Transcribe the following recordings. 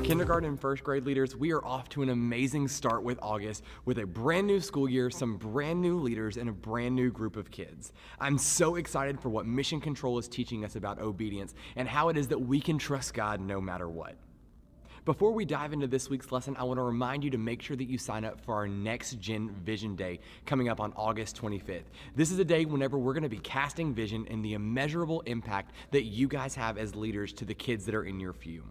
Kindergarten and first grade leaders, we are off to an amazing start with August with a brand new school year, some brand new leaders, and a brand new group of kids. I'm so excited for what Mission Control is teaching us about obedience and how it is that we can trust God no matter what. Before we dive into this week's lesson, I want to remind you to make sure that you sign up for our Next Gen Vision Day coming up on August 25th. This is a day whenever we're going to be casting vision and the immeasurable impact that you guys have as leaders to the kids that are in your few.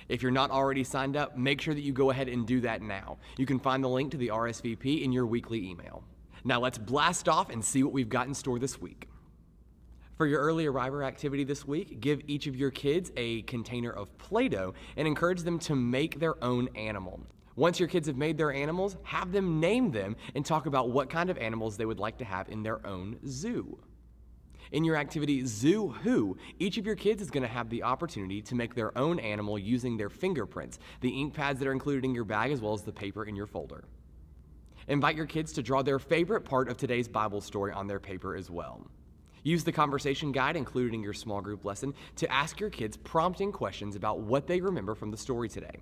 If you're not already signed up, make sure that you go ahead and do that now. You can find the link to the RSVP in your weekly email. Now let's blast off and see what we've got in store this week. For your early arriver activity this week, give each of your kids a container of Play-Doh and encourage them to make their own animal. Once your kids have made their animals, have them name them and talk about what kind of animals they would like to have in their own zoo. In your activity, Zoo Who, each of your kids is going to have the opportunity to make their own animal using their fingerprints, the ink pads that are included in your bag, as well as the paper in your folder. Invite your kids to draw their favorite part of today's Bible story on their paper as well. Use the conversation guide included in your small group lesson to ask your kids prompting questions about what they remember from the story today.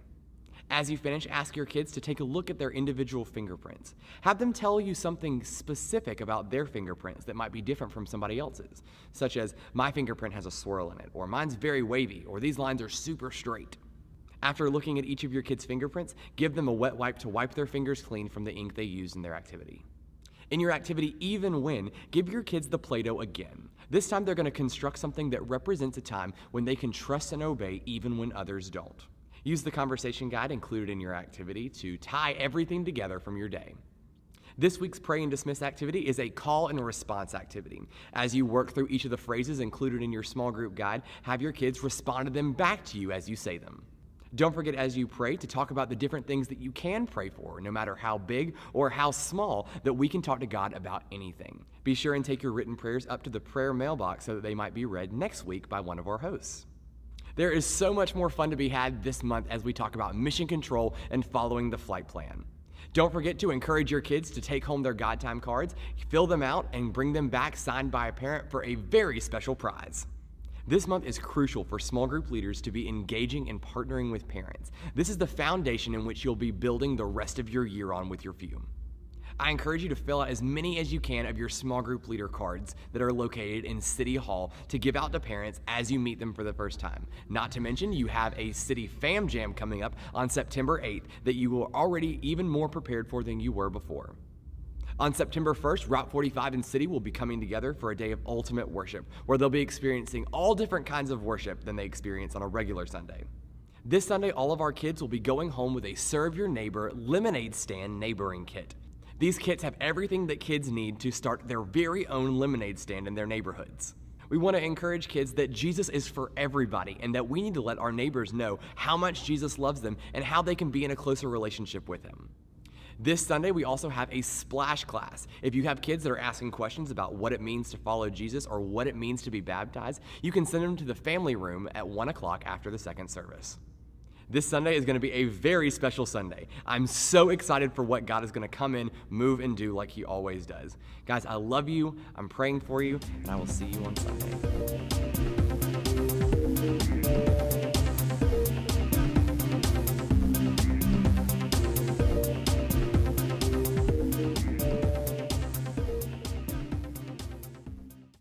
As you finish, ask your kids to take a look at their individual fingerprints. Have them tell you something specific about their fingerprints that might be different from somebody else's, such as, my fingerprint has a swirl in it, or mine's very wavy, or these lines are super straight. After looking at each of your kids' fingerprints, give them a wet wipe to wipe their fingers clean from the ink they used in their activity. In your activity, Even When, give your kids the Play-Doh again. This time they're going to construct something that represents a time when they can trust and obey even when others don't. Use the conversation guide included in your activity to tie everything together from your day. This week's Pray and Dismiss activity is a call and response activity. As you work through each of the phrases included in your small group guide, have your kids respond to them back to you as you say them. Don't forget as you pray to talk about the different things that you can pray for, no matter how big or how small, that we can talk to God about anything. Be sure and take your written prayers up to the prayer mailbox so that they might be read next week by one of our hosts. There is so much more fun to be had this month as we talk about mission control and following the flight plan. Don't forget to encourage your kids to take home their God Time cards, fill them out, and bring them back signed by a parent for a very special prize. This month is crucial for small group leaders to be engaging and partnering with parents. This is the foundation in which you'll be building the rest of your year on with your few. I encourage you to fill out as many as you can of your small group leader cards that are located in City Hall to give out to parents as you meet them for the first time. Not to mention, you have a City Fam Jam coming up on September 8th that you are already even more prepared for than you were before. On September 1st, Route 45 and City will be coming together for a day of ultimate worship, where they'll be experiencing all different kinds of worship than they experience on a regular Sunday. This Sunday, all of our kids will be going home with a Serve Your Neighbor lemonade stand neighboring kit. These kits have everything that kids need to start their very own lemonade stand in their neighborhoods. We want to encourage kids that Jesus is for everybody and that we need to let our neighbors know how much Jesus loves them and how they can be in a closer relationship with him. This Sunday, we also have a splash class. If you have kids that are asking questions about what it means to follow Jesus or what it means to be baptized, you can send them to the family room at 1 o'clock after the second service. This Sunday is going to be a very special Sunday. I'm so excited for what God is going to come in, move, and do like he always does. Guys, I love you. I'm praying for you, and I will see you on Sunday.